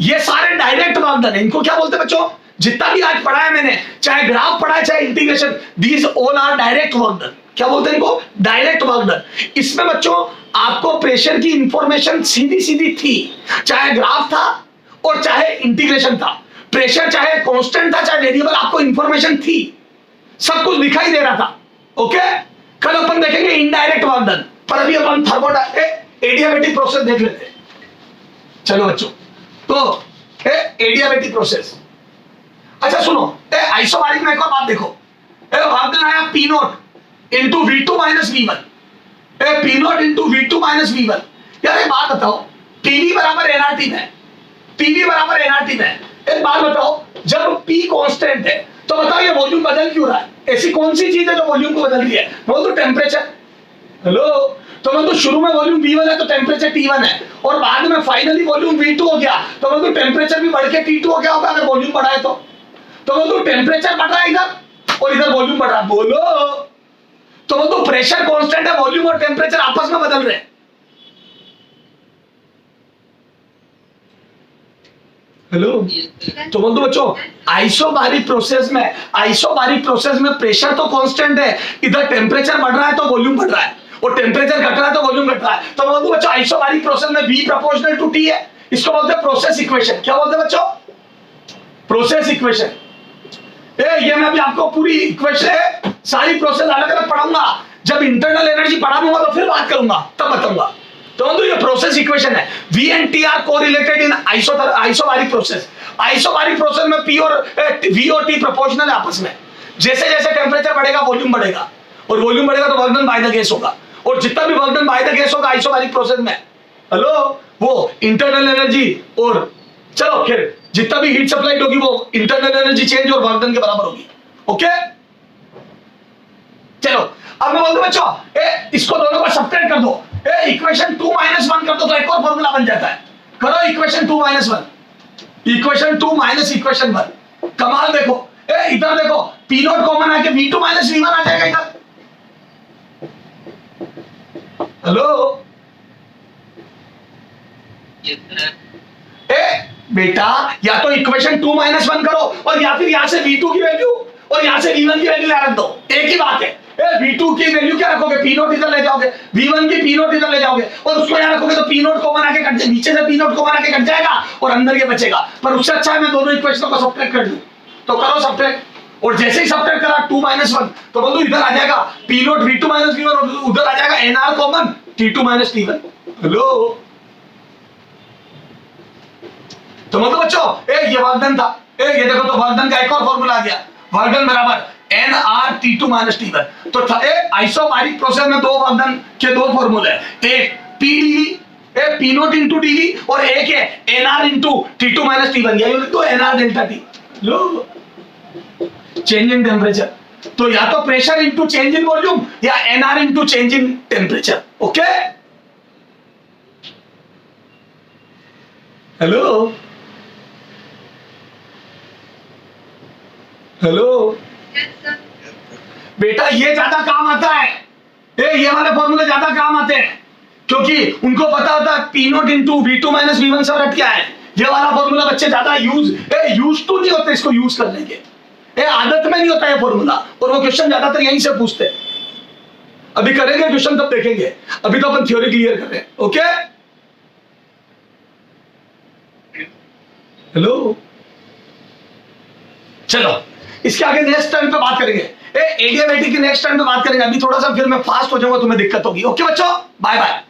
ये सारे डायरेक्ट वर्क डन है, इनको क्या बोलते हैं बच्चों, जितना भी आज पढ़ा है मैंने, चाहे ग्राफ पढ़ा है चाहे integration, these all are direct work done. क्या बोलते हैं इनको, डायरेक्ट वर्क डन। इसमें बच्चों आपको प्रेशर की इंफॉर्मेशन सीधी सीधी थी, चाहे ग्राफ था और चाहे इंटीग्रेशन था, प्रेशर चाहे कांस्टेंट था चाहे वेरिएबल, आपको इंफॉर्मेशन थी, सब कुछ दिखाई दे रहा था। ओके कल अपन देखेंगे इनडायरेक्ट वर्क डन, पर अभी अपन एडियाबेटिक प्रोसेस देख लेते हैं। चलो बच्चों तो एडियाबेटिक प्रोसेस, अच्छा सुनो आइसोबारिक में एक और बात देखो, वर्क डन आया P naught into V2 minus V1, P naught into V2 minus V1। यार एक बात बताओ, PV बराबर nRT में, PV बराबर nRT में, एक बात बताओ जब P कांस्टेंट है तो बताओ ये वॉल्यूम बदल क्यों रहा है, ऐसी कौन सी चीज है जो वॉल्यूम को बदल रही है, बोल तो टेम्परेचर। हेलो तो मैं तो शुरू में वॉल्यूम V1 है तो टेम्परेचर T1 है, और बाद में फाइनली वॉल्यूम V2 हो गया तो मैं तो टेम्परेचर भी बढ़ के T2 हो गया होगा अगर वॉल्यूम बढ़ा है तो मैं तो टेम्परेचर बढ़ रहा है इधर और इधर वॉल्यूम बढ़ रहा है। बोलो तो वो तो प्रेशर कांस्टेंट है, वॉल्यूम और टेम्परेचर आपस में बदल रहे हैं। हेलो तो बोल दो बच्चों आइसोबारिक प्रोसेस में प्रेशर तो कांस्टेंट है, इधर टेम्परेचर बढ़ रहा है तो वॉल्यूम बढ़ रहा है, और टेम्परेचर घट रहा है तो वॉल्यूम घट रहा है। तो बोल दो बच्चों आइसोबारिक प्रोसेस में V प्रोपोर्शनल टू T है, इसको बोलते हैं प्रोसेस इक्वेशन। क्या बोलते हैं बच्चों, प्रोसेस इक्वेशन। ये मैं भी आपको पूरी इक्वेशन है, सारी प्रोसेस अलग अलग पढ़ाऊंगा, जब इंटरनल एनर्जी पढ़ा दूंगा तो फिर बात करूंगा तब बताऊंगा। तो ये प्रोसेस इक्वेशन है, V and T are correlated in isobaric process. Isobaric process में P और V और T प्रोपोर्शनल है आपस में, जैसे जैसे टेम्परेचर बढ़ेगा वॉल्यूम बढ़ेगा, और वॉल्यूम बढ़ेगा तो work done by the gas होगा, और जितना भी work done by the gas होगा आइसोबारिक प्रोसेस में, हेलो वो इंटरनल एनर्जी और चलो फिर जितना भी हीट सप्लाइड होगी वो इंटरनल एनर्जी चेंज और वर्क डन के बराबर होगी। ओके चलो अब मैं बोलता हूं बच्चों इसको दोनों को सब्ट्रैक्ट कर दो, इक्वेशन 2 माइनस 1 कर दो तो एक और फॉर्मूला बन जाता है। करो equation 2 minus 1, equation 2 minus equation 1। कमाल देखो इधर देखो P नोट कॉमन आके V2 माइनस V1 आ जाएगा इधर। हेलो बेटा या तो इक्वेशन 2 माइनस 1 करो और या फिर यहां से V2 की वैल्यू और यहां से V1 की वैल्यू रख दो, एक ही बात है। V2 की वैल्यू क्या रखोगे, P नोट इधर ले जाओगे, V1 की P नोट इधर ले जाओगे, और उसको यहां रखोगे तो P नोट कॉमन आके कट, नीचे से P नोट कॉमन आके कट जाएगा और अंदर ये बचेगा। पर उससे अच्छा है मैं दोनों इक्वेशनों को सब्ट्रैक्ट कर दूं, तो करो सब्ट्रैक्ट, और जैसे ही सब्ट्रैक्ट करा 2 माइनस 1 तो बोलो इधर आ जाएगा P note V2 minus V1 और उधर आ जाएगा NR common T2 minus T1। Hello तो मतलब बच्चों ये वर्क डन था, ये देखो तो वर्क डन का एक और फॉर्मूला आ गया, वर्क डन बराबर NR T2 माइनस T1। तो आइसोबारिक प्रोसेस में दो वर्क डन के दो फॉर्मूले हैं, एक PdV P naught into dV और एक है NR into T2 minus T1, यही लिख दो NR डेल्टा T। लो चेंज इन टेम्परेचर, तो या तो pressure into change in volume या NR into change in temperature. Okay, hello hello Yes, sir. बेटा, ये ज्यादा काम आता है. ये वाले फॉर्मूले ज्यादा काम आते हैं क्योंकि उनको पता होता है P naught into V two minus V one सब रट क्या है. ये वाला फॉर्मूला बच्चे ज्यादा यूज तो नहीं होते इसको यूज करने के. आदत में नहीं होता है फॉर्मूला, और वो क्वेश्चन ज्यादातर यहीं से पूछते हैं. अभी करेंगे क्वेश्चन तब देखेंगे, अभी तो अपन थ्योरी क्लियर कर रहे हैं. ओके, हेलो, चलो इसके आगे नेक्स्ट टाइम पे बात करेंगे. एडियाबेटिक की नेक्स्ट टाइम पे बात करेंगे. अभी थोड़ा सा फिर मैं फास्ट हो जाऊंगा, तुम्हें दिक्कत होगी. ओके बच्चों, बाय बाय.